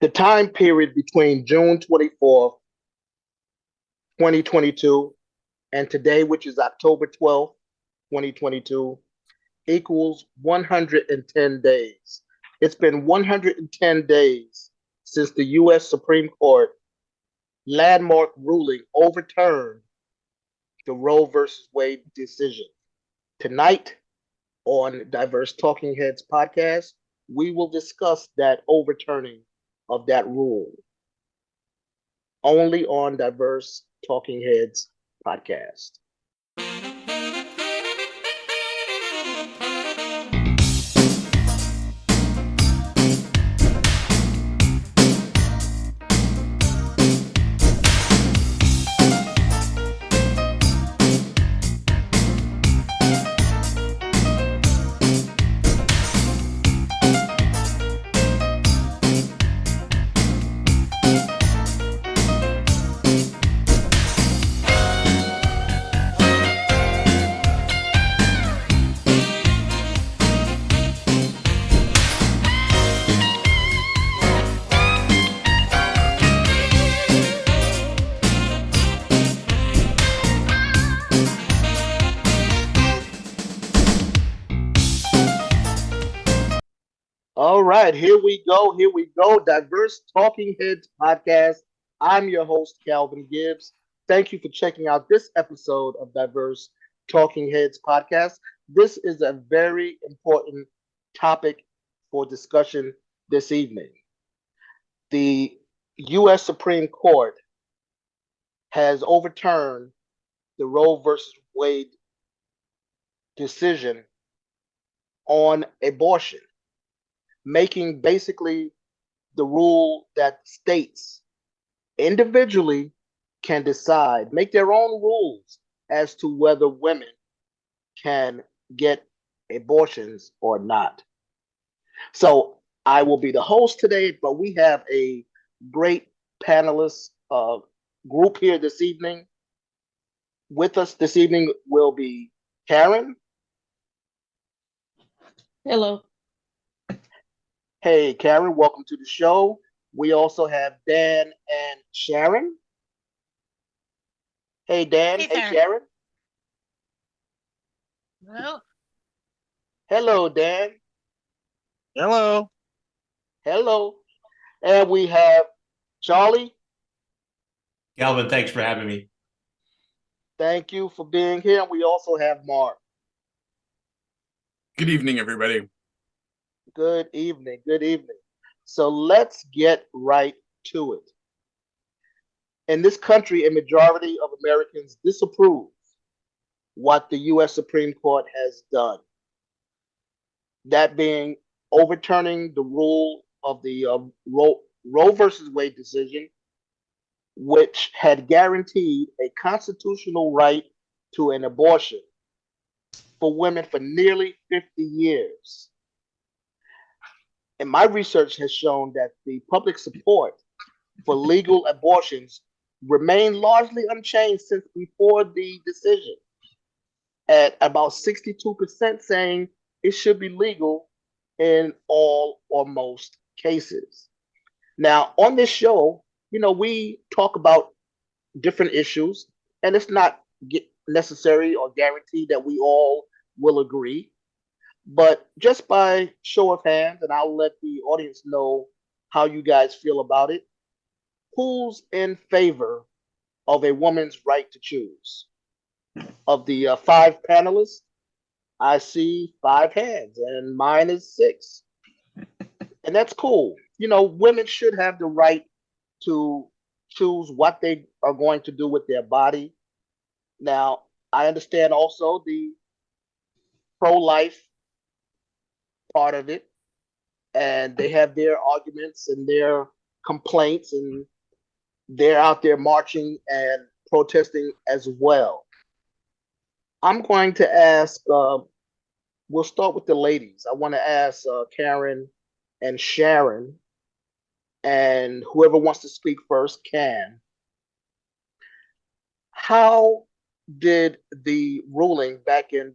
The time period between June 24th, 2022, and today, which is October 12th, 2022, equals 110 days. It's been 110 days since the U.S. Supreme Court landmark ruling overturned the Roe versus Wade decision. Tonight on Diverse Talking Heads podcast, we will discuss that overturning of that rule only on Diverse Talking Heads podcast. All right, here we go. Here we go. Diverse Talking Heads podcast. I'm your host, Calvin Gibbs. Thank you for checking out this episode of Diverse Talking Heads podcast. This is a very important topic for discussion this evening. The U.S. Supreme Court has overturned the Roe versus Wade decision on abortion, making basically the rule that states individually can decide, make their own rules as to whether women can get abortions or not. So I will be the host today, but we have a great panelist group here this evening. With us this evening will be Karen. Hello. Hey, Karen, welcome to the show. We also have Dan and Sharon. Hey, Dan. Hey Hey, there. Sharon. Well, Hello, Dan. Hello. Hello. And we have Charlie. Calvin, thanks for having me. Thank you for being here. And we also have Mark. Good evening, everybody. Good evening. Good evening. So let's get right to it. In this country, a majority of Americans disapprove what the U.S. Supreme Court has done. That being overturning the rule of the Roe versus Wade decision, which had guaranteed a constitutional right to an abortion for women for nearly 50 years. And my research has shown that the public support for legal abortions remained largely unchanged since before the decision, at about 62% saying it should be legal in all or most cases. Now, on this show, we talk about different issues, and it's not necessary or guaranteed that we all will agree. But just by show of hands, and I'll let the audience know how you guys feel about it, who's in favor of a woman's right to choose? Of the five panelists, I see five hands, and mine is six. And that's cool. Women should have the right to choose what they are going to do with their body. Now, I understand also the pro life part of it, and they have their arguments and their complaints, and they're out there marching and protesting as well. I'm going to ask, we'll start with the ladies. I want to ask Karen and Sharon, and whoever wants to speak first can. How did the ruling back in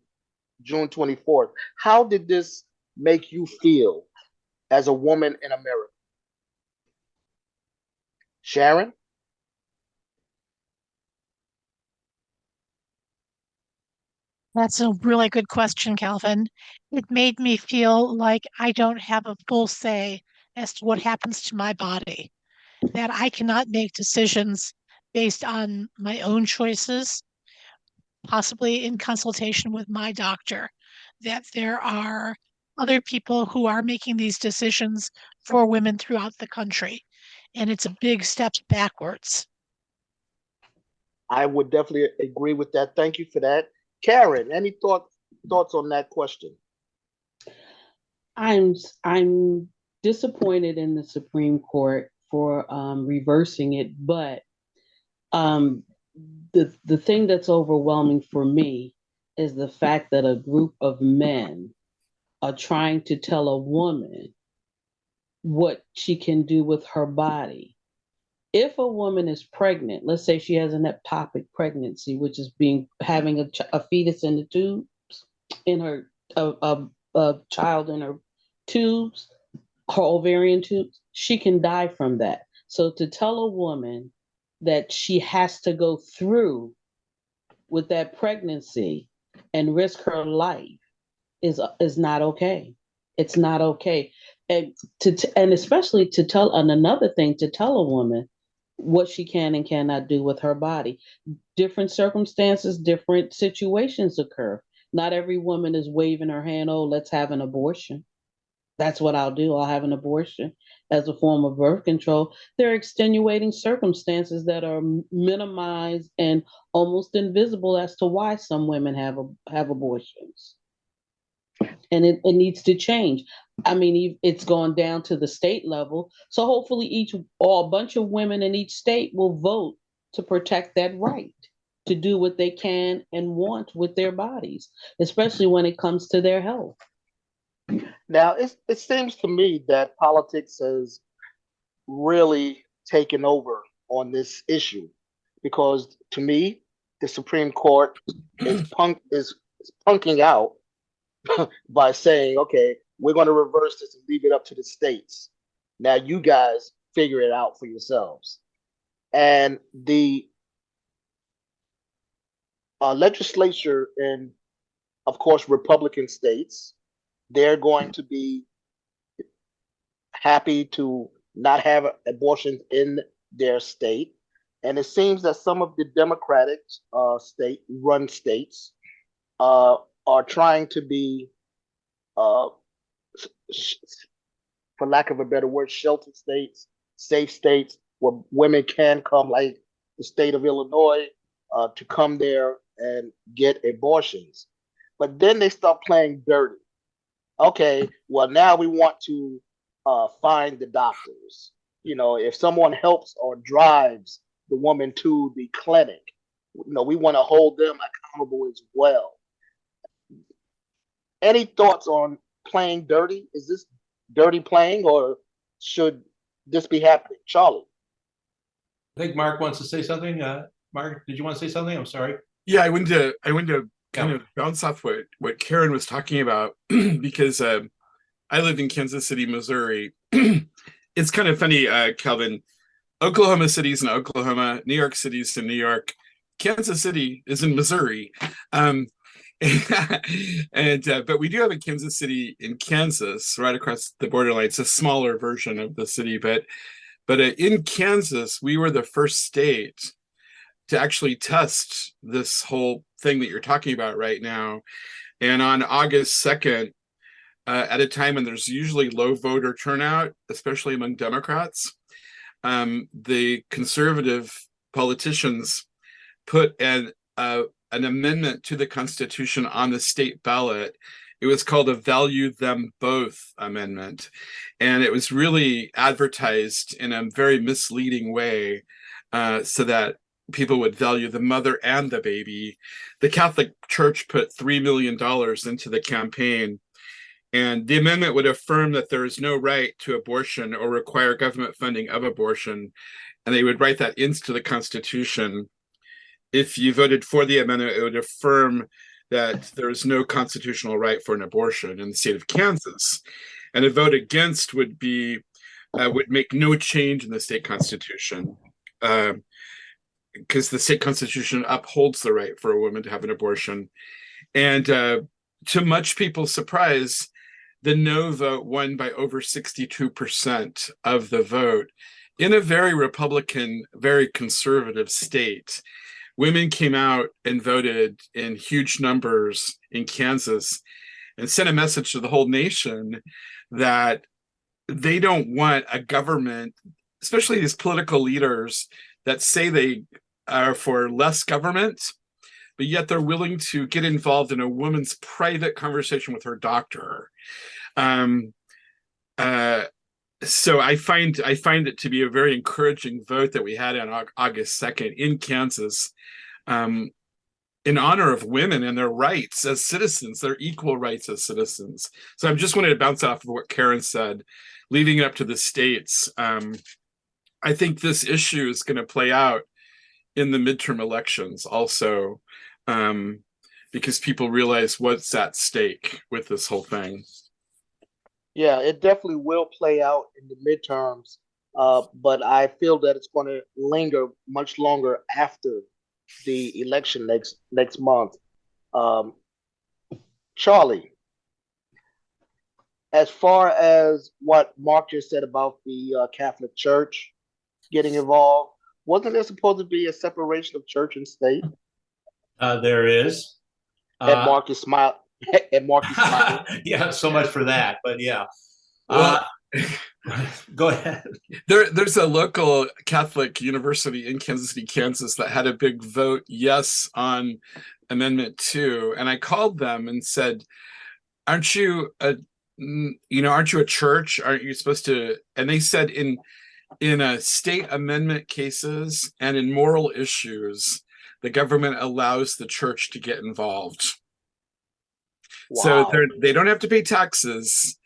June 24th, how did this make you feel as a woman in America? Sharon? That's a really good question, Calvin. It made me feel like I don't have a full say as to what happens to my body, that I cannot make decisions based on my own choices, possibly in consultation with my doctor, that there are other people who are making these decisions for women throughout the country. And it's a big step backwards. I would definitely agree with that. Thank you for that. Karen, any thoughts on that question? I'm disappointed in the Supreme Court for reversing it, but um, the thing that's overwhelming for me is the fact that a group of men are trying to tell a woman what she can do with her body. If a woman is pregnant, let's say she has an ectopic pregnancy, which is having a fetus in the tubes, in her a child in her tubes, her ovarian tubes, she can die from that. So to tell a woman that she has to go through with that pregnancy and risk her life is not okay. It's not okay. And especially to tell, and another thing, to tell a woman what she can and cannot do with her body. Different circumstances, different situations occur. Not every woman is waving her hand, oh, let's have an abortion. That's what I'll do. I'll have an abortion as a form of birth control. There are extenuating circumstances that are minimized and almost invisible as to why some women have abortions. And it needs to change. I mean, it's gone down to the state level. So hopefully a bunch of women in each state will vote to protect that right to do what they can and want with their bodies, especially when it comes to their health. Now, it seems to me that politics has really taken over on this issue because to me, the Supreme Court is punking out by saying, okay, we're going to reverse this and leave it up to the states. Now you guys figure it out for yourselves. And the legislature in, of course, Republican states, they're going to be happy to not have abortions in their state. And it seems that some of the Democratic state-run states are trying to be, uh, for lack of a better word, shelter states, safe states where women can come, like the state of Illinois, to come there and get abortions. But then they start playing dirty. Okay, well, now we want to find the doctors. You know, if someone helps or drives the woman to the clinic, we want to hold them accountable as well. Any thoughts on playing dirty? Is this dirty playing, or should this be happening? Charlie. I think Mark wants to say something. Mark, did you want to say something? I'm sorry. Yeah, I wanted to kind of bounce off what Karen was talking about because I live in Kansas City, Missouri. It's kind of funny, Calvin. Oklahoma City's in Oklahoma, New York City's in New York, Kansas City is in Missouri. And but we do have a Kansas City in Kansas, right across the borderline. It's a smaller version of the city, but in Kansas, we were the first state to actually test this whole thing that you're talking about right now. And on August 2nd, at a time when there's usually low voter turnout, especially among Democrats, the conservative politicians put an amendment to the Constitution on the state ballot. It was called a Value Them Both amendment. And it was really advertised in a very misleading way so that people would value the mother and the baby. The Catholic Church put $3 million into the campaign. And the amendment would affirm that there is no right to abortion or require government funding of abortion. And they would write that into the Constitution. If you voted for the amendment, it would affirm that there is no constitutional right for an abortion in the state of Kansas. And a vote against would be would make no change in the state constitution, because the state constitution upholds the right for a woman to have an abortion. And to much people's surprise, the no vote won by over 62% of the vote in a very Republican, very conservative state. Women came out and voted in huge numbers in Kansas and sent a message to the whole nation that they don't want a government, especially these political leaders that say they are for less government, but yet they're willing to get involved in a woman's private conversation with her doctor. Um, uh, so I find it to be a very encouraging vote that we had on August 2nd in Kansas, in honor of women and their rights as citizens, their equal rights as citizens. So I just wanted to bounce off of what Karen said, leaving it up to the states. I think this issue is going to play out in the midterm elections also, because people realize what's at stake with this whole thing. Yeah, it definitely will play out in the midterms, but I feel that it's going to linger much longer after the election next month. Um, Charlie, as far as what Mark just said about the Catholic Church getting involved, wasn't there supposed to be a separation of church and state? There is. And Mark is smile. And Mark is smiling. Yeah, so much for that. But yeah. Well, go ahead. There's a local Catholic university in Kansas City, Kansas, that had a big vote yes on Amendment 2, and I called them and said, "Aren't you a church? Aren't you supposed to?" And they said in a state amendment cases and in moral issues, the government allows the church to get involved. Wow. So they don't have to pay taxes.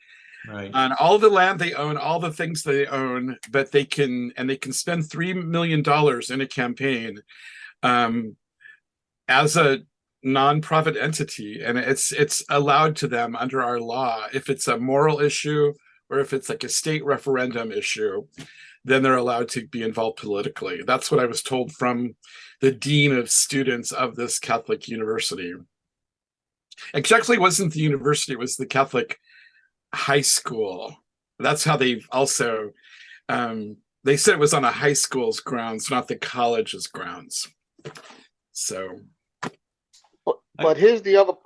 Right. On all the land they own, all the things they own, but they can spend $3 million in a campaign as a nonprofit entity, and it's allowed to them under our law. If it's a moral issue or if it's like a state referendum issue, then they're allowed to be involved politically. That's what I was told from the dean of students of this Catholic university. It actually wasn't the university, it was the Catholic high school. That's how they also they said it was on a high school's grounds, not the college's grounds. So but here's the other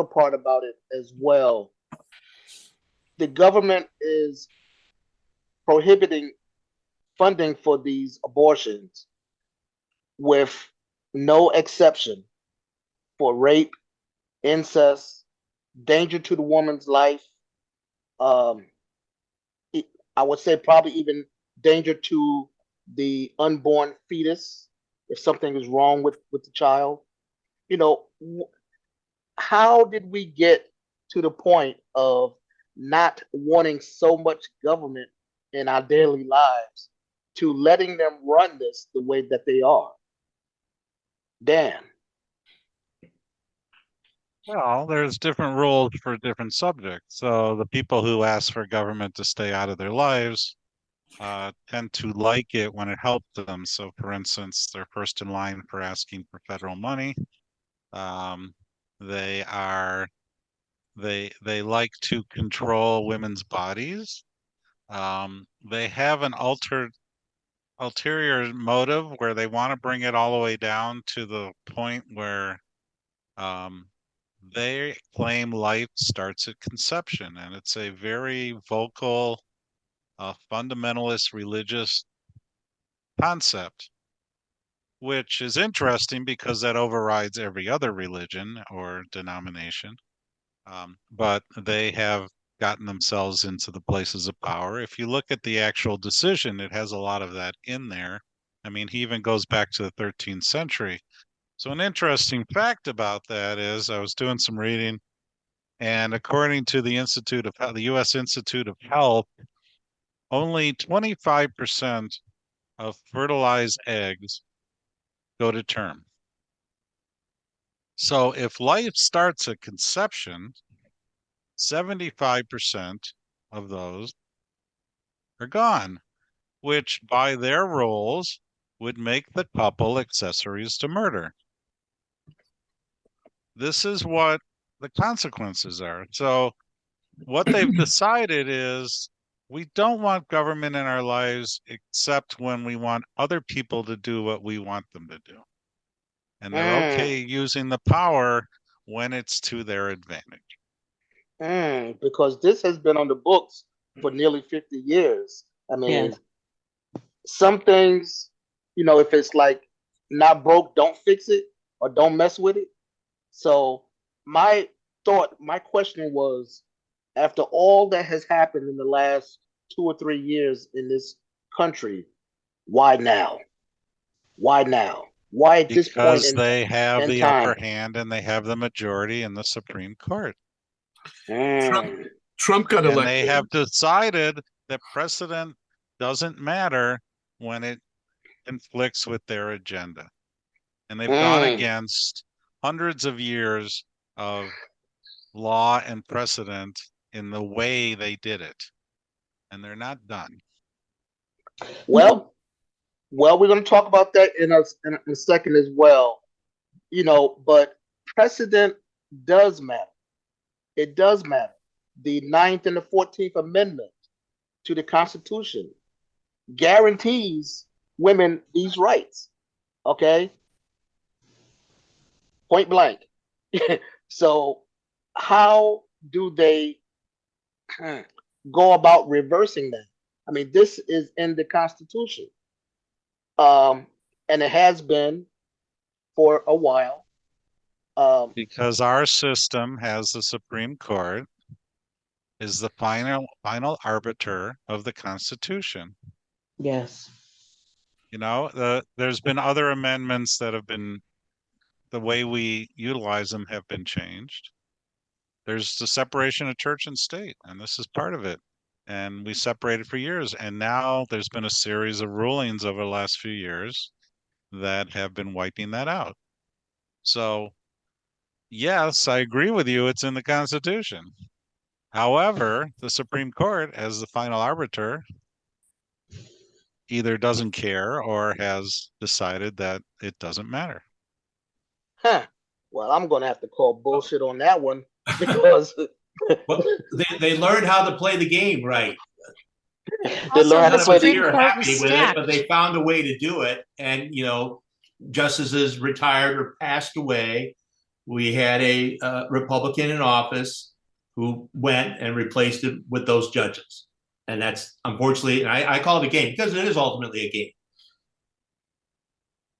part about it as well. The government is prohibiting funding for these abortions with no exception for rape, incest, danger to the woman's life. I would say probably even danger to the unborn fetus if something is wrong with the child. How did we get to the point of not wanting so much government in our daily lives to letting them run this the way that they are? Dan. Well, there's different rules for different subjects. So the people who ask for government to stay out of their lives tend to like it when it helps them. So, for instance, they're first in line for asking for federal money. They like to control women's bodies. They have an ulterior motive where they want to bring it all the way down to the point where they claim life starts at conception, and it's a very vocal, fundamentalist religious concept, which is interesting because that overrides every other religion or denomination. But they have gotten themselves into the places of power. If you look at the actual decision, it has a lot of that in there. I mean, he even goes back to the 13th century. So an interesting fact about that is I was doing some reading, and according to the U.S. Institute of Health, only 25% of fertilized eggs go to term. So if life starts at conception, 75% of those are gone, which by their rules would make the couple accessories to murder. This is what the consequences are. So what they've decided is we don't want government in our lives except when we want other people to do what we want them to do. And they're okay using the power when it's to their advantage. Because this has been on the books for nearly 50 years. I mean, Yes. some things, if it's like not broke, don't fix it or don't mess with it. So my question was, after all that has happened in the last 2 or 3 years in this country, why now? Why now? Why at this point Because they have in the time? upper hand and they have the majority in the Supreme Court. Trump got And elected. they have decided that precedent doesn't matter when it conflicts with their agenda. And they've gone against hundreds of years of law and precedent in the way they did it. And they're not done. Well, we're going to talk about that in a second as well. But precedent does matter. It does matter. The 9th and the 14th Amendment to the Constitution guarantees women these rights. Okay? Point blank. So, how do they go about reversing that? I mean, this is in the Constitution. And it has been for a while. Because our system has the Supreme Court is the final arbiter of the Constitution. Yes. There's been other amendments that have been, the way we utilize them have been changed. There's the separation of church and state, and this is part of it. And we separated for years. And now there's been a series of rulings over the last few years that have been wiping that out. So, yes, I agree with you. It's in the Constitution. However, the Supreme Court, as the final arbiter, either doesn't care or has decided that it doesn't matter. Well, I'm going to have to call bullshit on that one because well, they learned how to play the game right. They learned how to play the game. Happy with it, but they found a way to do it. And justices retired or passed away. We had a Republican in office who went and replaced it with those judges. And that's unfortunately, and I call it a game because it is ultimately a game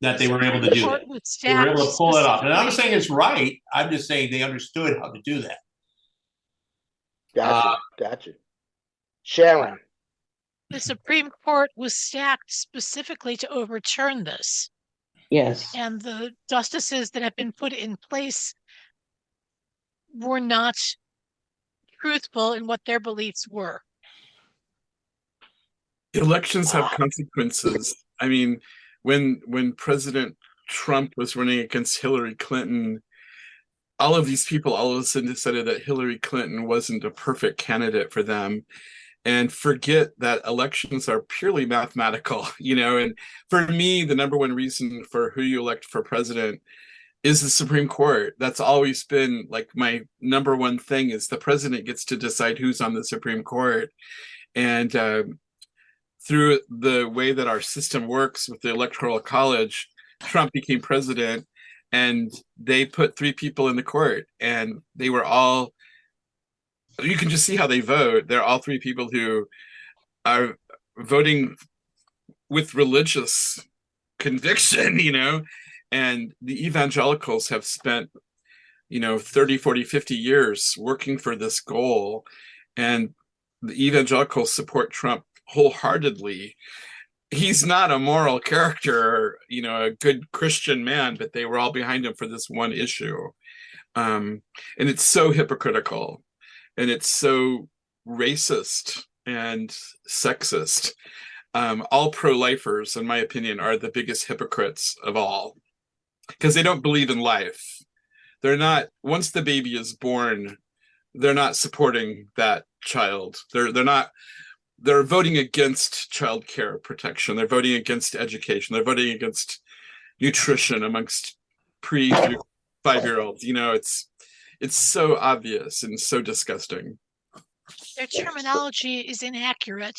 that they were able to do that. They were able to pull it off. And I'm not saying it's right. I'm just saying they understood how to do that. Gotcha. Sharon. The Supreme Court was stacked specifically to overturn this. Yes. And the justices that have been put in place were not truthful in what their beliefs were. Elections have consequences. I mean, when President Trump was running against Hillary Clinton, all of these people all of a sudden decided that Hillary Clinton wasn't a perfect candidate for them, and forget that elections are purely mathematical, and for me, the number one reason for who you elect for president is the Supreme Court. That's always been like my number one thing, is the president gets to decide who's on the Supreme Court. And through the way that our system works with the Electoral College, Trump became president and they put 3 people in the court, and they were all, you can just see how they vote. They're all 3 people who are voting with religious conviction, and the evangelicals have spent, 30, 40, 50 years working for this goal. And the evangelicals support Trump wholeheartedly. He's not a moral character, a good Christian man, but they were all behind him for this one issue. And it's so hypocritical, and it's so racist and sexist. All pro-lifers, in my opinion, are the biggest hypocrites of all, because they don't believe in life. They're not, once the baby is born, they're not supporting that child. They're not they're voting against child care protection. They're voting against education. They're voting against nutrition amongst pre through 5-year-olds. It's so obvious and so disgusting. Their terminology is inaccurate.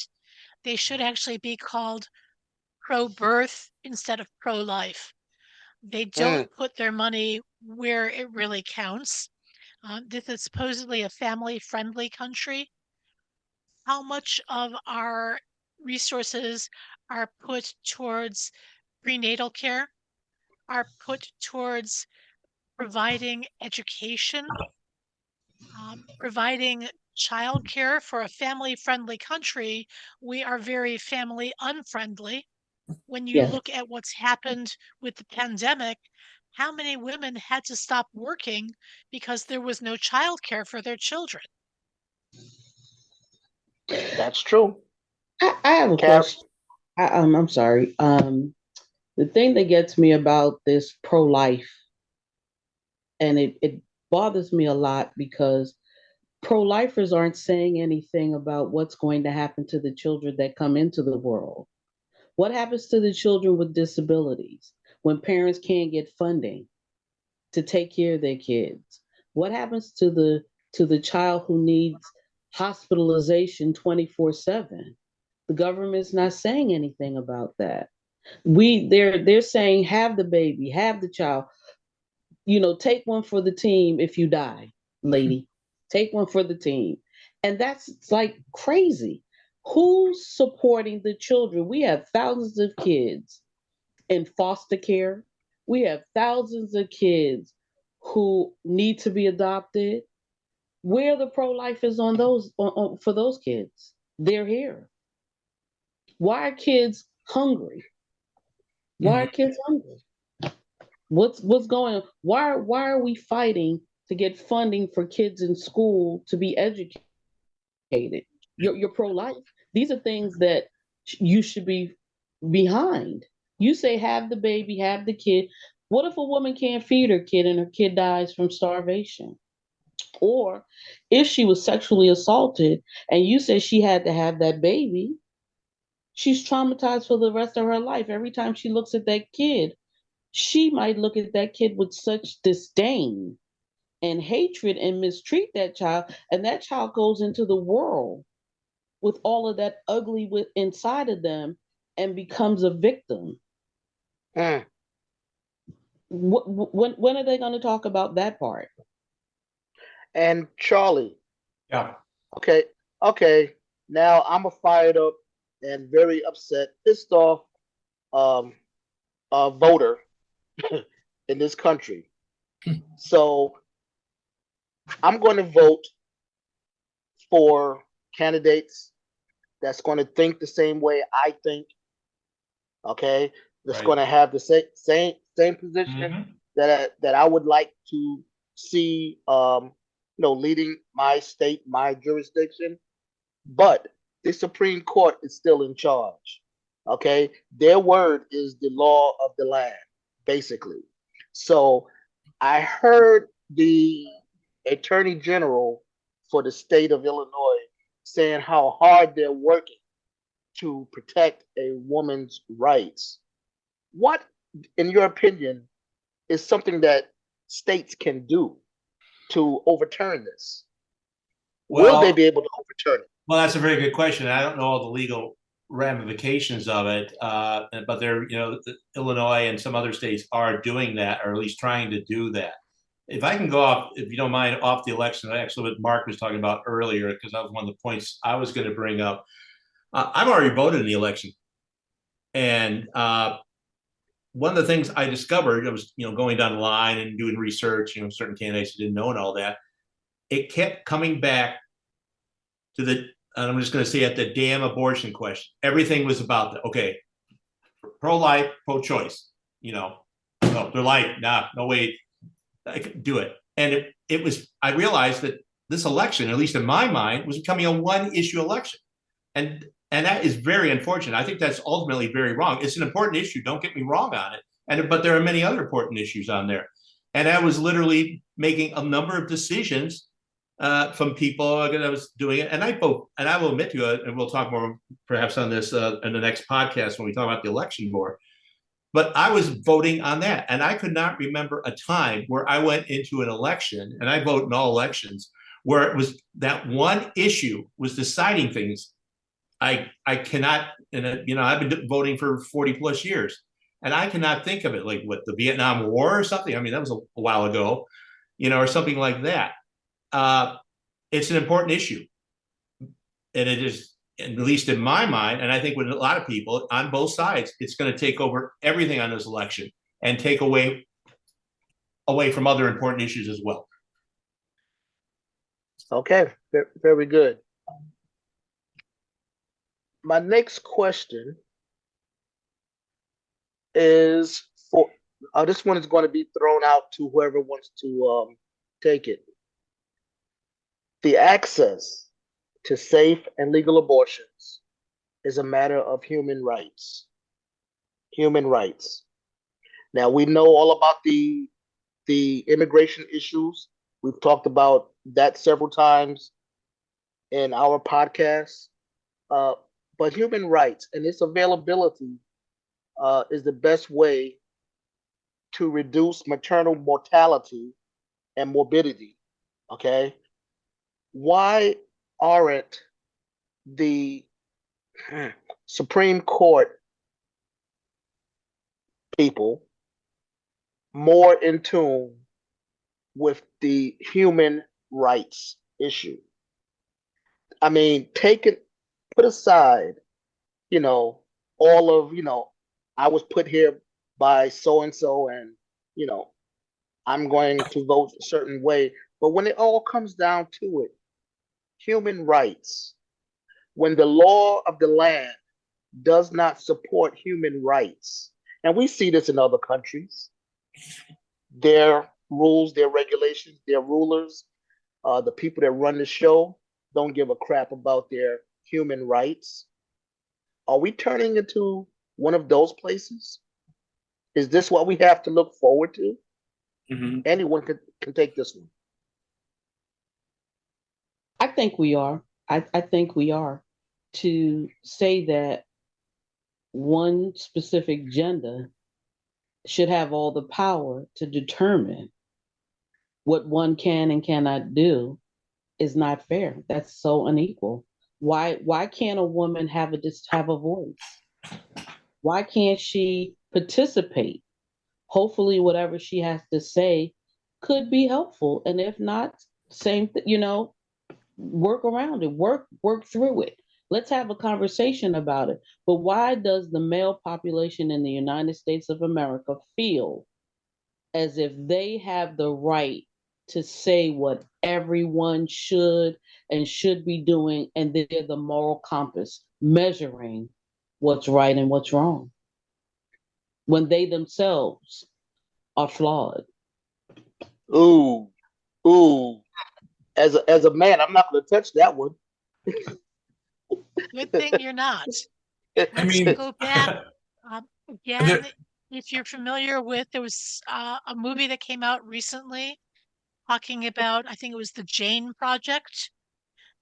They should actually be called pro-birth instead of pro-life. They don't put their money where it really counts. This is supposedly a family-friendly country. How much of our resources are put towards prenatal care, are put towards providing education, providing childcare? For a family-friendly country, we are very family unfriendly. When you Yes. look at what's happened with the pandemic, how many women had to stop working because there was no childcare for their children? That's true. I have a question. I'm sorry. The thing that gets me about this pro-life, and it bothers me a lot because pro-lifers aren't saying anything about what's going to happen to the children that come into the world. What happens to the children with disabilities when parents can't get funding to take care of their kids? What happens to the child who needs hospitalization 24/7? The government's not saying anything about that. They're saying have the baby, have the child. Take one for the team if you die, lady. Take one for the team. And that's like crazy. Who's supporting the children? We have thousands of kids in foster care. We have thousands of kids who need to be adopted. Where are the pro-lifers on those for those kids? They're here. Why are kids hungry? Why are kids hungry? What's going on? Why are we fighting to get funding for kids in school to be educated? You're pro-life. These are things that you should be behind. You say have the baby, have the kid. What if a woman can't feed her kid and her kid dies from starvation? Or if she was sexually assaulted and you say she had to have that baby, she's traumatized for the rest of her life. Every time she looks at that kid, she might look at that kid with such disdain and hatred and mistreat that child. And that child goes into the world with all of that ugly inside of them and becomes a victim. Mm. When are they going to talk about that part? And Charlie, Yeah. okay. Now I'm a fired up and very upset, pissed off voter in this country. So I'm going to vote for candidates that's going to think the same way I think. Okay, that's Right. going to have the same position Mhm. that I would like to see, leading my state, my jurisdiction. But the Supreme Court is still in charge. Okay, their word is the law of the land, basically. So I heard the Attorney General for the state of Illinois saying how hard they're working to protect a woman's rights. What, in your opinion, is something that states can do to overturn this? Will they be able to overturn it? Well, that's a very good question. I don't know all the legal ramifications of it, but Illinois and some other states are doing that, or at least trying to do that. If I can go off, if you don't mind, off the election, actually what Mark was talking about earlier, because that was one of the points I was going to bring up. I've already voted in the election, and one of the things I discovered, I was going down the line and doing research, certain candidates didn't know and all that. It kept coming back to and I'm just going to say the damn abortion question. Everything was about pro-life, pro-choice. No, they're like, nah, no way, I could do it. And it was. I realized that this election, at least in my mind, was becoming a one-issue election, and that is very unfortunate. I think that's ultimately very wrong. It's an important issue. Don't get me wrong on it, but there are many other important issues on there. And I was literally making a number of decisions from people that was doing it. And I will admit to it, and we'll talk more perhaps on this in the next podcast when we talk about the election more. But I was voting on that, and I could not remember a time where I went into an election, and I vote in all elections, where it was that one issue was deciding things. I cannot, and I've been voting for 40 plus years, and I cannot think of it like what, the Vietnam War or something. I mean, that was a while ago, or something like that. It's an important issue, and it is, at least in my mind, and I think with a lot of people on both sides, it's going to take over everything on this election and take away from other important issues as well. Okay, very good. My next question is for this one is going to be thrown out to whoever wants to take it. The access to safe and legal abortions is a matter of human rights. Human rights. Now we know all about the immigration issues. We've talked about that several times in our podcast. But human rights and its availability is the best way to reduce maternal mortality and morbidity. Okay, why aren't the Supreme Court people more in tune with the human rights issue? I mean, put aside, all of, I was put here by so and so, and I'm going to vote a certain way. But when it all comes down to it, human rights, when the law of the land does not support human rights, and we see this in other countries, their rules, their regulations, their rulers, the people that run the show don't give a crap about their human rights. Are we turning into one of those places? Is this what we have to look forward to? Mhm. Anyone can take this one. I think we are. I think we are. To say that one specific gender should have all the power to determine what one can and cannot do is not fair. That's so unequal. Why can't a woman have a voice? Why can't she participate? Hopefully whatever she has to say could be helpful, and if not, work around it, work through it. Let's have a conversation about it. But why does the male population in the United States of America feel as if they have the right to say what everyone should and should be doing, and they're the moral compass measuring what's right and what's wrong, when they themselves are flawed? Ooh, ooh. As a man, I'm not going to touch that one. Good thing you're not. I Let's mean, go back again. there- If you're familiar with, there was a movie that came out recently talking about, I think it was the Jane Project,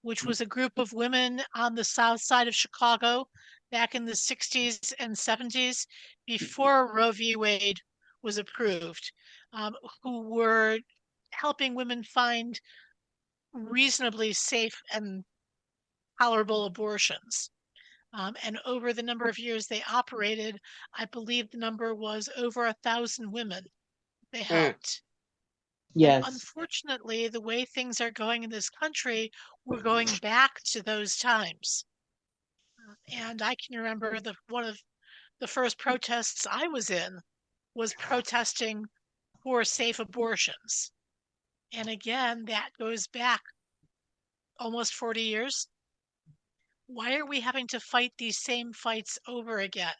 which was a group of women on the south side of Chicago back in the 60s and 70s before Roe v. Wade was approved, who were helping women find reasonably safe and tolerable abortions. And over the number of years they operated, I believe the number was over 1,000 women they helped. And Yes. unfortunately, the way things are going in this country, we're going back to those times. And I can remember one of the first protests I was in was protesting for safe abortions. And again, that goes back almost 40 years. Why are we having to fight these same fights over again?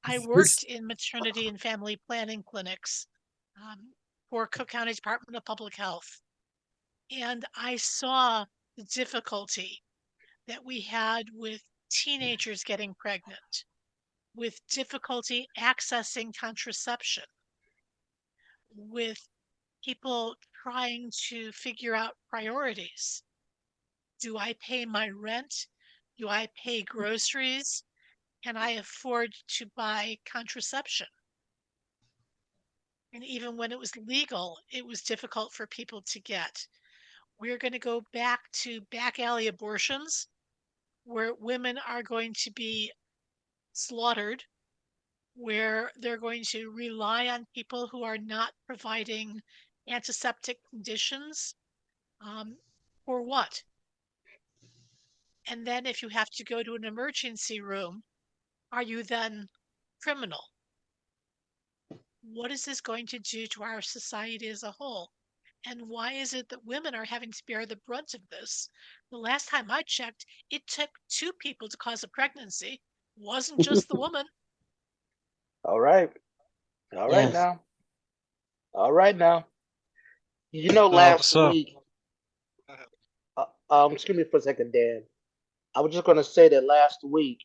I worked in maternity and family planning clinics for Cook County Department of Public Health, and I saw the difficulty that we had with teenagers getting pregnant, with difficulty accessing contraception, with people trying to figure out priorities. Do I pay my rent? Do I pay groceries? Can I afford to buy contraception? And even when it was legal, it was difficult for people to get. We're going to go back to back alley abortions where women are going to be slaughtered, where they're going to rely on people who are not providing antiseptic conditions. For what? And then if you have to go to an emergency room, are you then criminal? What is this going to do to our society as a whole? And why is it that women are having to bear the brunt of this? The last time I checked, it took two people to cause a pregnancy. It wasn't just the woman. All right. All right Yes. now. All right now. Last So week, excuse me for a second, Dan. I was just going to say that last week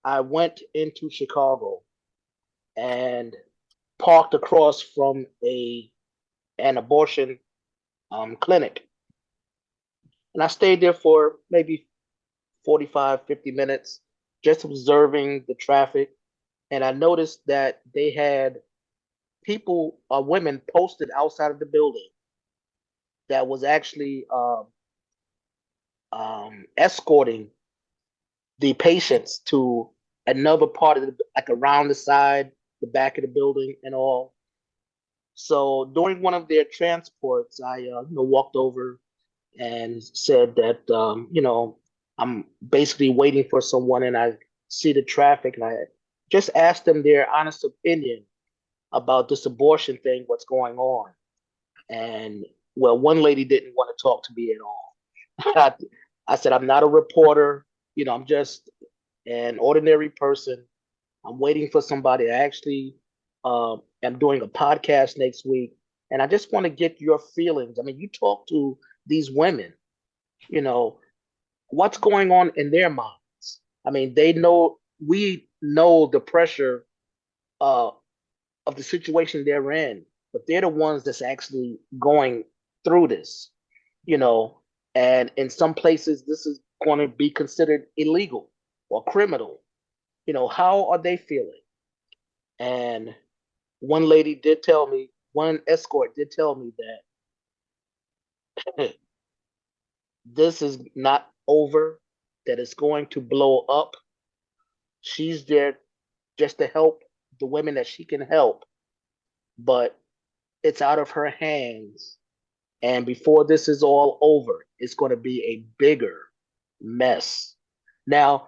I went into Chicago and parked across from an abortion clinic. And I stayed there for maybe 45, 50 minutes, just observing the traffic. And I noticed that they had women posted outside of the building that was actually escorting the patients to another part of like around the side, the back of the building, and all. So during one of their transports, I walked over and said that I'm basically waiting for someone, and I see the traffic, and I just asked them their honest opinion about this abortion thing, what's going on. And well, one lady didn't want to talk to me at all. I said, I'm not a reporter. I'm just an ordinary person. I'm waiting for somebody. I actually am doing a podcast next week, and I just want to get your feelings. I mean, you talk to these women, you know, what's going on in their minds. I mean, we know the pressure uh, of the situation they're in, but they're the ones that's actually going through this, you know, and in some places, this is going to be considered illegal or criminal. How are they feeling? And one escort did tell me that this is not over, that it's going to blow up. She's there just to help the women that she can help, but it's out of her hands. And before this is all over, it's going to be a bigger mess. Now,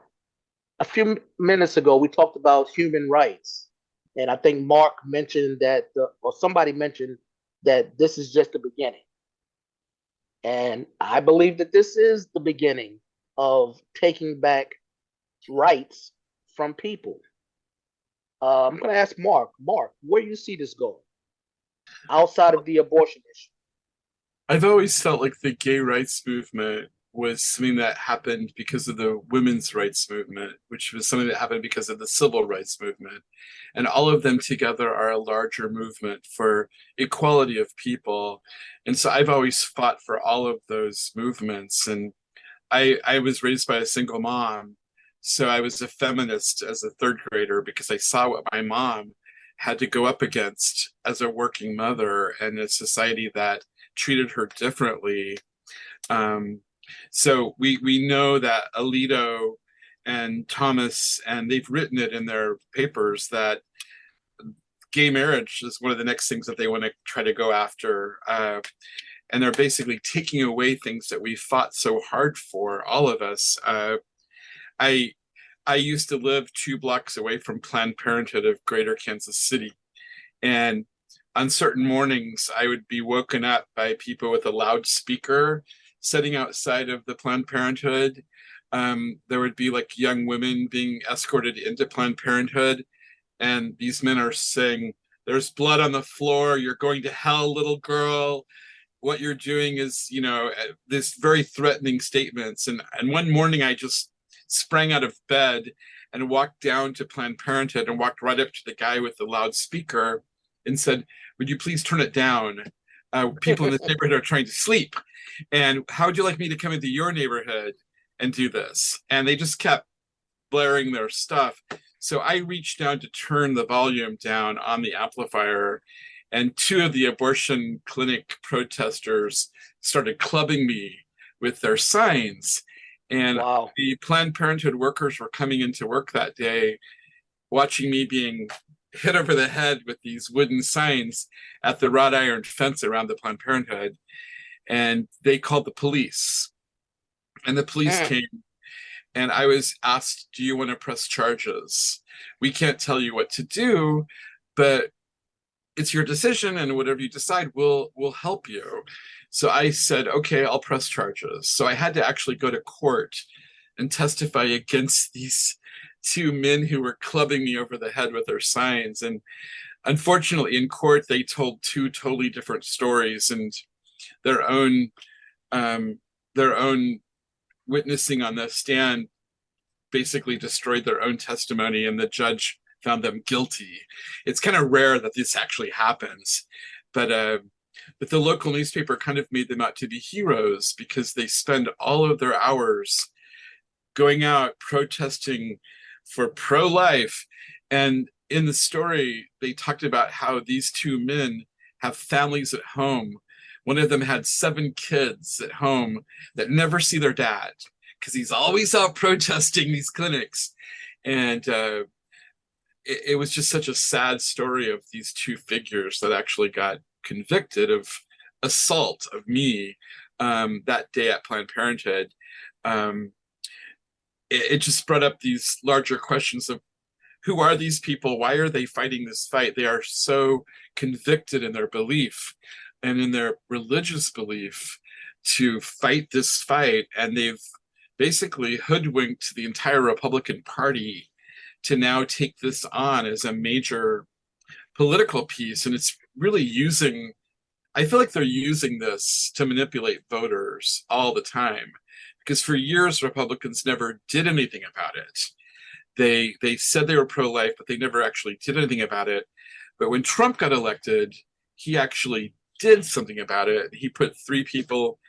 a few minutes ago, we talked about human rights. And I think Mark mentioned that, or somebody mentioned that this is just the beginning. And I believe that this is the beginning of taking back rights from people. I'm going to ask Mark. Mark, where do you see this going outside of the abortion issue? I've always felt like the gay rights movement was something that happened because of the women's rights movement, which was something that happened because of the civil rights movement. And all of them together are a larger movement for equality of people. And so I've always fought for all of those movements. And I was raised by a single mom. So I was a feminist as a third grader because I saw what my mom had to go up against as a working mother and a society that treated her differently. So we know that Alito and Thomas, and they've written it in their papers, that gay marriage is one of the next things that they want to try to go after. And they're basically taking away things that we fought so hard for, all of us. I used to live 2 blocks away from Planned Parenthood of Greater Kansas City. And on certain mornings, I would be woken up by people with a loudspeaker sitting outside of the Planned Parenthood. There would be like young women being escorted into Planned Parenthood. And these men are saying, there's blood on the floor. You're going to hell, little girl. What you're doing is, this very threatening statements. And one morning I just sprang out of bed and walked down to Planned Parenthood and walked right up to the guy with the loudspeaker and said, would you please turn it down? People in this neighborhood are trying to sleep. And how would you like me to come into your neighborhood and do this? And they just kept blaring their stuff. So I reached down to turn the volume down on the amplifier, and two of the abortion clinic protesters started clubbing me with their signs. And Wow. the Planned Parenthood workers were coming into work that day, watching me being hit over the head with these wooden signs at the wrought iron fence around the Planned Parenthood. And they called the police. And the police came, and I was asked, do you want to press charges? We can't tell you what to do, but it's your decision, and whatever you decide, we'll help you. So I said, okay, I'll press charges. So I had to actually go to court and testify against these two men who were clubbing me over the head with their signs. And unfortunately, in court, they told two totally different stories, and their own their own witnessing on the stand basically destroyed their own testimony, and the judge found them guilty. It's kind of rare that this actually happens, but the local newspaper kind of made them out to be heroes because they spend all of their hours going out protesting for pro-life. And in the story, they talked about how these two men have families at home. One of them had 7 kids at home that never see their dad because he's always out protesting these clinics. And it was just such a sad story of these two figures that actually got convicted of assault of me that day at Planned Parenthood. It just brought up these larger questions of who are these people? Why are they fighting this fight? They are so convicted in their belief and in their religious belief to fight this fight. And they've basically hoodwinked the entire Republican Party to now take this on as a major political piece. And it's really using, I feel like they're using this to manipulate voters all the time, because for years, Republicans never did anything about it. They said they were pro-life, but they never actually did anything about it. But when Trump got elected, he actually did something about it. He put 3 people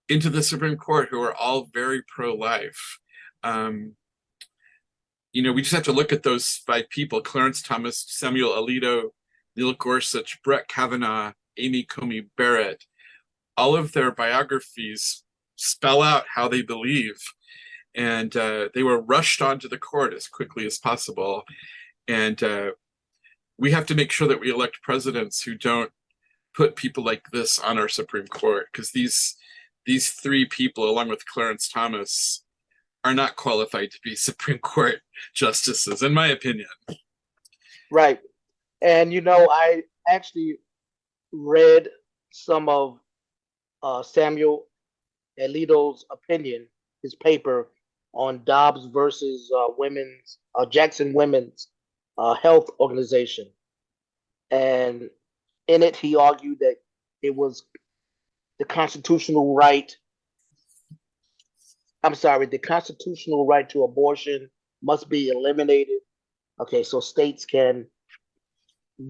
into the Supreme Court who are all very pro-life. We just have to look at those 5 people: Clarence Thomas, Samuel Alito, Neil Gorsuch, Brett Kavanaugh, Amy Coney Barrett. All of their biographies spell out how they believe. And they were rushed onto the court as quickly as possible. And we have to make sure that we elect presidents who don't put people like this on our Supreme Court, because these 3 people, along with Clarence Thomas, are not qualified to be Supreme Court justices, in my opinion. Right. And, I actually read some of Samuel Alito's opinion, his paper on Dobbs versus Jackson Women's Health Organization. And in it, he argued that it was the constitutional right to abortion must be eliminated. Okay, so states can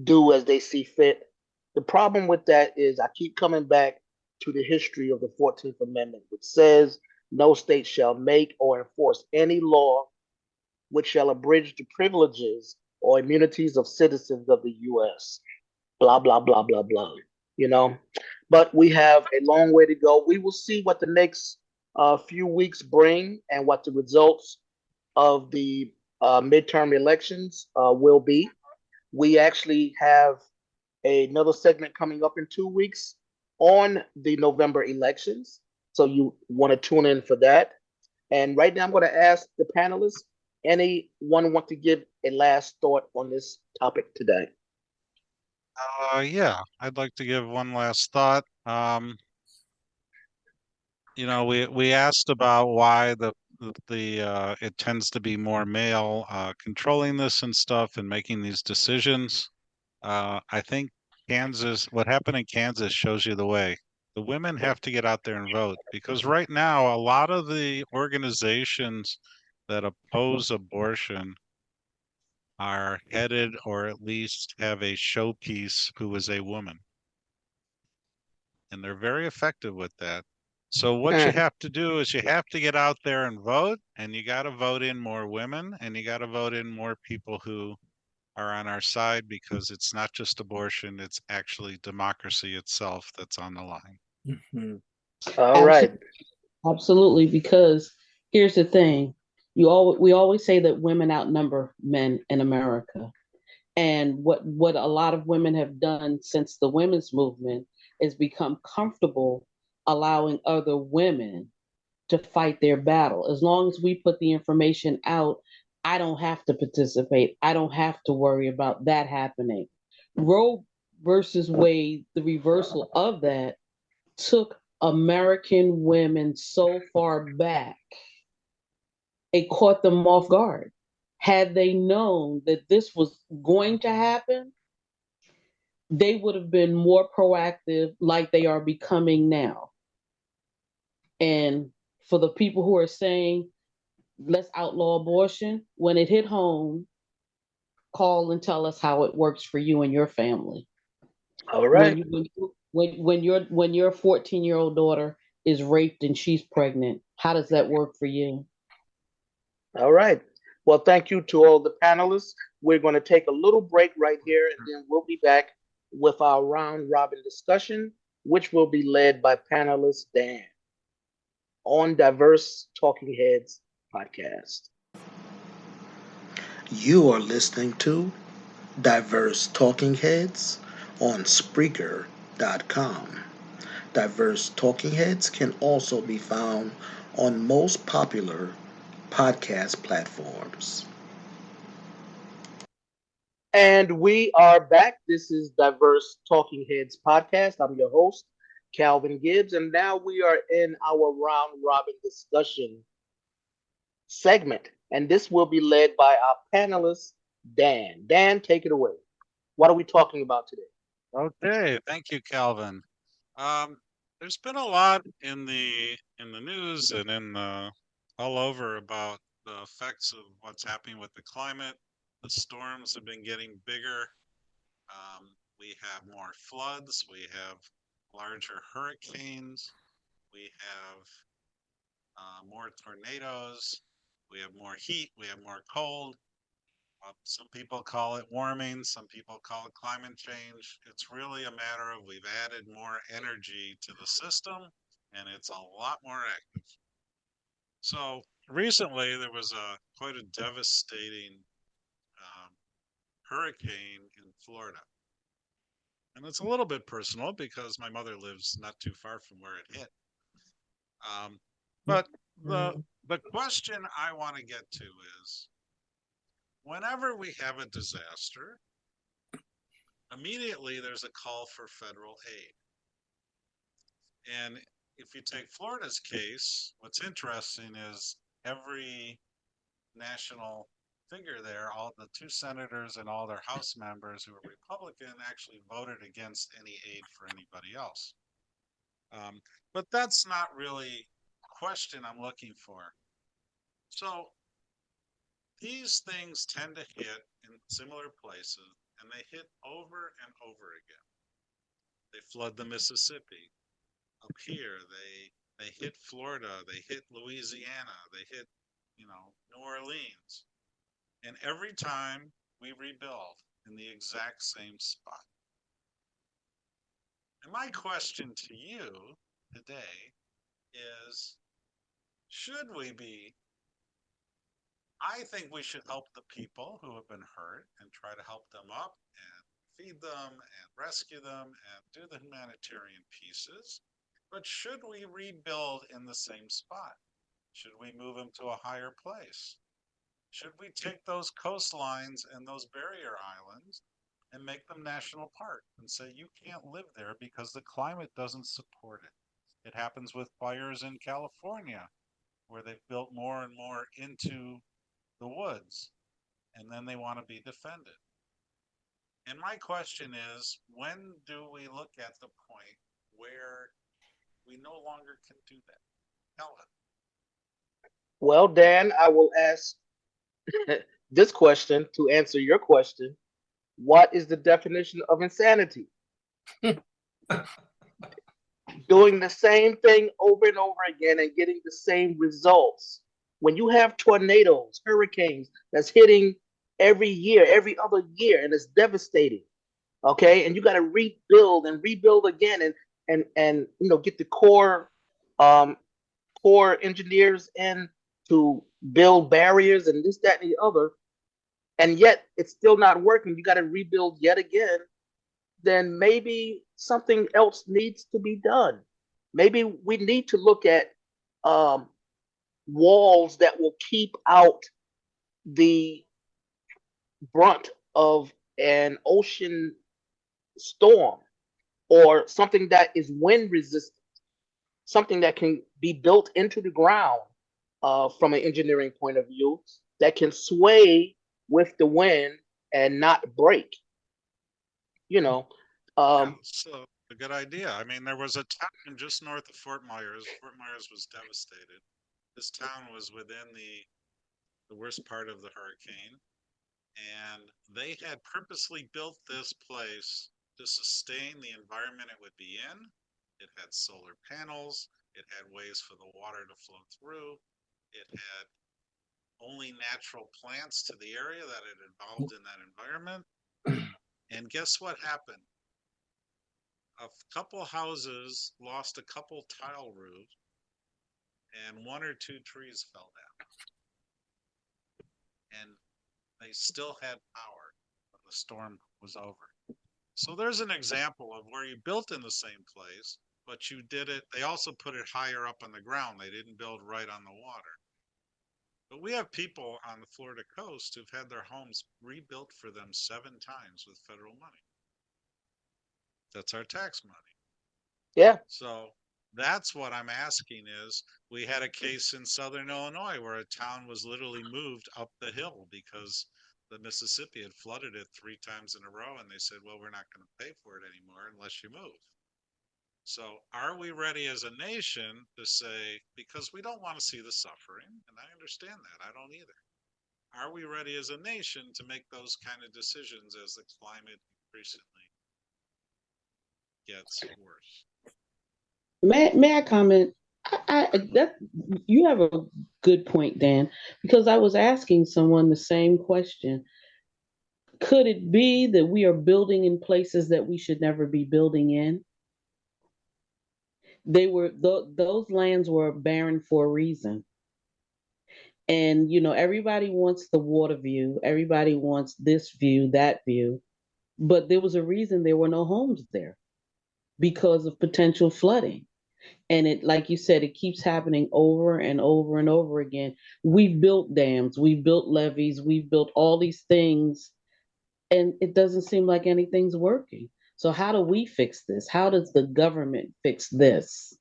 do as they see fit. The problem with that is I keep coming back to the history of the 14th Amendment, which says no state shall make or enforce any law which shall abridge the privileges or immunities of citizens of the U.S. Blah, blah, blah, blah, blah. But we have a long way to go. We will see what the next few weeks bring and what the results of the midterm elections will be. We actually have another segment coming up in 2 weeks on the November elections. So you want to tune in for that. And right now I'm going to ask the panelists, anyone want to give a last thought on this topic today? Yeah, I'd like to give one last thought. We asked about why the it tends to be more male controlling this and stuff and making these decisions. I think what happened in Kansas shows you the way. The women have to get out there and vote, because right now a lot of the organizations that oppose abortion are headed, or at least have a showpiece, who is a woman. and they're very effective with that. So what you have to do is you have to get out there and vote, and you got to vote in more women, and you got to vote in more people who are on our side, because it's not just abortion, it's actually democracy itself that's on the line. Mhm. All right. Absolutely, because here's the thing. We always say that women outnumber men in America. And what a lot of women have done since the women's movement is become comfortable allowing other women to fight their battle. As long as we put the information out, I don't have to participate. I don't have to worry about that happening. Roe versus Wade, the reversal of that, took American women so far back, it caught them off guard. Had they known that this was going to happen, they would have been more proactive like they are becoming now. And for the people who are saying, let's outlaw abortion, when it hit home, call and tell us how it works for you and your family. All right. When your 14-year-old daughter is raped and she's pregnant, how does that work for you? All right. Well, thank you to all the panelists. We're going to take a little break right here, and then we'll be back with our round robin discussion, which will be led by panelist Dan on Diverse Talking Heads podcast. You are listening to Diverse Talking Heads on Spreaker.com. Diverse Talking Heads can also be found on most popular podcast platforms. And we are back. This is Diverse Talking Heads podcast. I'm your host, Calvin Gibbs, and now we are in our round robin discussion segment. And this will be led by our panelist, Dan. Dan, take it away. What are we talking about today? Okay, thank you, Calvin. There's been a lot in the news and all over about the effects of what's happening with the climate. The storms have been getting bigger. We have more floods. We have larger hurricanes. We have more tornadoes. We have more heat. We have more cold. Some people call it warming. Some people call it climate change. It's really a matter of we've added more energy to the system, and it's a lot more active. So recently, there was quite a devastating hurricane in Florida. And it's a little bit personal because my mother lives not too far from where it hit. But the question I want to get to is, whenever we have a disaster, immediately there's a call for federal aid. And if you take Florida's case, what's interesting is every national figure there, all the 2 senators and all their House members who are Republican actually voted against any aid for anybody else. But that's not really a question I'm looking for. So these things tend to hit in similar places, and they hit over and over again. They flood the Mississippi. Up here, they hit Florida, they hit Louisiana, they hit, New Orleans. And every time we rebuild in the exact same spot. And my question to you today is, I think we should help the people who have been hurt and try to help them up and feed them and rescue them and do the humanitarian pieces. But should we rebuild in the same spot? Should we move them to a higher place? Should we take those coastlines and those barrier islands and make them national park and say you can't live there because the climate doesn't support it? It happens with fires in California, where they've built more and more into the woods, and then they want to be defended. And my question is, when do we look at the point where we no longer can do that? Helen. Well, Dan, I will ask this question to answer your question. What is the definition of insanity? doing the same thing over and over again and getting the same results. When you have tornadoes, hurricanes that's hitting every year, every other year, and it's devastating. Okay, and you got to rebuild and rebuild again, and get the um, core engineers in to build barriers and this, that, and the other, and yet it's still not working. You got to rebuild yet again. Then maybe something else needs to be done. Maybe we need to look at um, walls that will keep out the brunt of an ocean storm, or something that is wind resistant, something that can be built into the ground from an engineering point of view, that can sway with the wind and not break. You know, Yeah, um, so a good idea. I mean, there was a town just north of Fort Myers. Fort Myers was devastated. This town was within the worst part of the hurricane, and they had purposely built this place to sustain the environment it would be in. It had solar panels, it had ways for the water to flow through, it had only natural plants to the area that had evolved in that environment. And guess what happened? A couple houses lost a couple tile roofs, and one or two trees fell down. And they still had power when the storm was over. So there's an example of where you built in the same place, but you did it. They also put it higher up on the ground. They didn't build right on the water. But we have people on the Florida coast who've had their homes rebuilt for them 7 times with federal money. That's our tax money. yeah. So that's what I'm asking is, we had a case in Southern Illinois where a town was literally moved up the hill because the Mississippi had flooded it 3 times in a row. And they said, well, we're not going to pay for it anymore unless you move. So are we ready as a nation to say, because we don't want to see the suffering, and I understand that, I don't either. Are we ready as a nation to make those kind of decisions as the climate increasingly gets worse? May I comment? That you have a good point, Dan, because I was asking someone the same question. Could it be that we are building in places that we should never be building in? Those lands were barren for a reason. And everybody wants the water view, everybody wants this view, that view, but there was a reason there were no homes there, because of potential flooding. And it, like you said, it keeps happening over and over and over again. We've built dams, we've built levees, we've built all these things, and it doesn't seem like anything's working. So how do we fix this? How does the government fix this?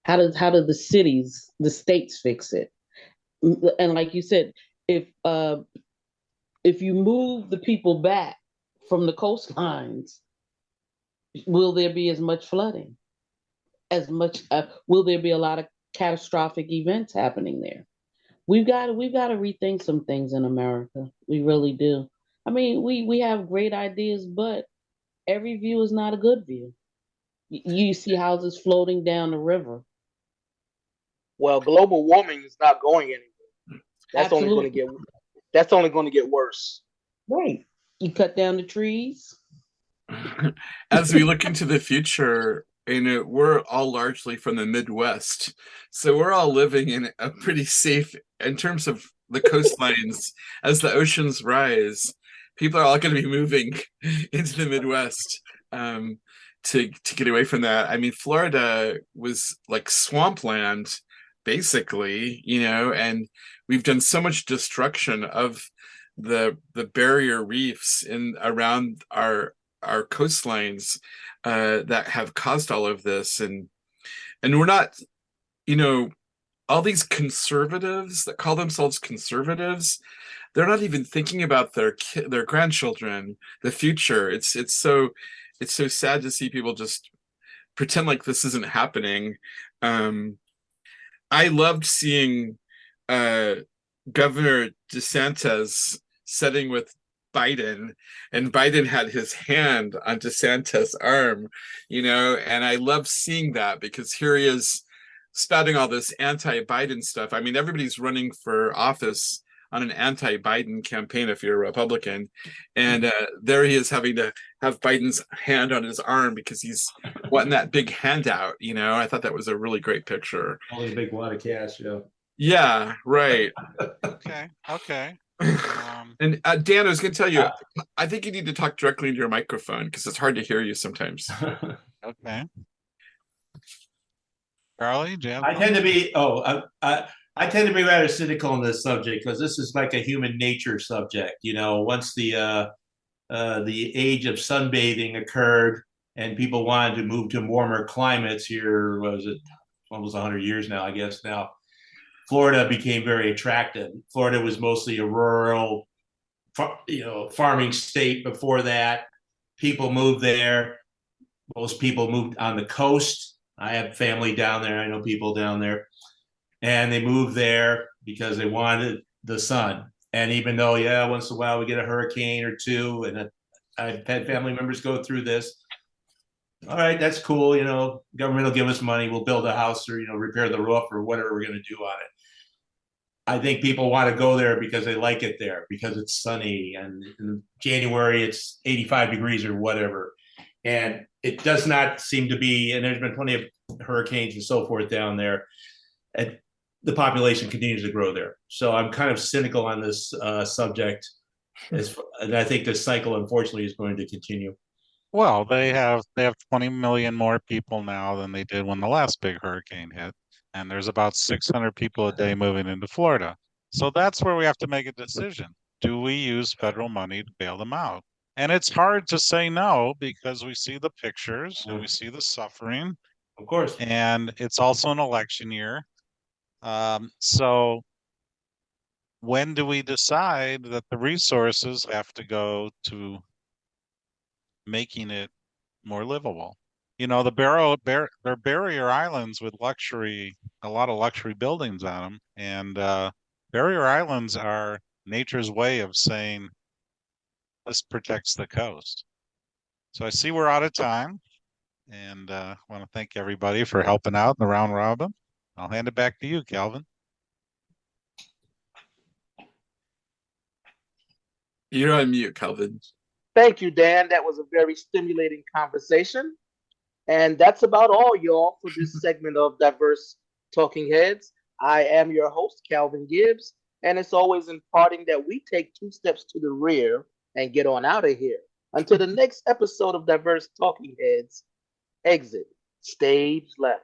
How do the cities, the states fix it? And like you said, if uh if you move the people back from the coastlines, will there be as much flooding? As much will there be a lot of catastrophic events happening there? We've got to rethink some things in America. We really do. I mean, we have great ideas, but every view is not a good view. You see houses floating down the river. Well, global warming is not going anywhere. That's only going to Absolutely get that's only going to get worse. right. You cut down the trees. As we look into the future, we're all largely from the Midwest, so we're all living in a pretty safe, in terms of the coastlines. As the oceans rise, people are all going to be moving into the Midwest, to get away from that. I mean, Florida was like swampland, basically, and we've done so much destruction of the barrier reefs in around our coastlines, that have caused all of this. And we're not, all these conservatives that call themselves conservatives, they're not even thinking about their grandchildren, the future. It's so sad to see people just pretend like this isn't happening. I loved seeing Governor DeSantis sitting with Biden, and Biden had his hand on DeSantis' arm, and I love seeing that because here he is spouting all this anti-Biden stuff. I mean, everybody's running for office on an anti-Biden campaign if you're a Republican, and there he is having to have Biden's hand on his arm because he's wanting that big handout. I thought that was a really great picture. Only a big wad of cash, yeah. Yeah, right. Okay. And Dan, I was going to tell you, I think you need to talk directly into your microphone because it's hard to hear you sometimes. Okay. Charlie, do you have I tend to be rather cynical on this subject because this is like a human nature subject. Once the age of sunbathing occurred and people wanted to move to warmer climates here, was it almost 100 years now, I guess now, Florida became very attractive. Florida was mostly a rural, farming state before that. People moved there. Most people moved on the coast. I have family down there. I know people down there. And they moved there because they wanted the sun. And even though, once in a while we get a hurricane or two, and I've had family members go through this. All right, that's cool. Government will give us money. We'll build a house or, repair the roof or whatever we're going to do on it. I think people want to go there because they like it there, because it's sunny, and in January it's 85 degrees or whatever. And it does not seem to be, and there's been plenty of hurricanes and so forth down there, and the population continues to grow there. So I'm kind of cynical on this subject, and I think this cycle, unfortunately, is going to continue. Well, they have 20 million more people now than they did when the last big hurricane hit. And there's about 600 people a day moving into Florida. So that's where we have to make a decision. Do we use federal money to bail them out? And it's hard to say no because we see the pictures and we see the suffering. Of course. And it's also an election year. So when do we decide that the resources have to go to making it more livable? They're barrier islands with a lot of luxury buildings on them. And barrier islands are nature's way of saying this protects the coast. So I see we're out of time, and I want to thank everybody for helping out in the round robin. I'll hand it back to you, Calvin. You're on mute, Calvin. Thank you, Dan. That was a very stimulating conversation. And that's about all, y'all, for this segment of Diverse Talking Heads. I am your host, Calvin Gibbs, and it's always imparting that we take 2 steps to the rear and get on out of here. Until the next episode of Diverse Talking Heads, exit stage left.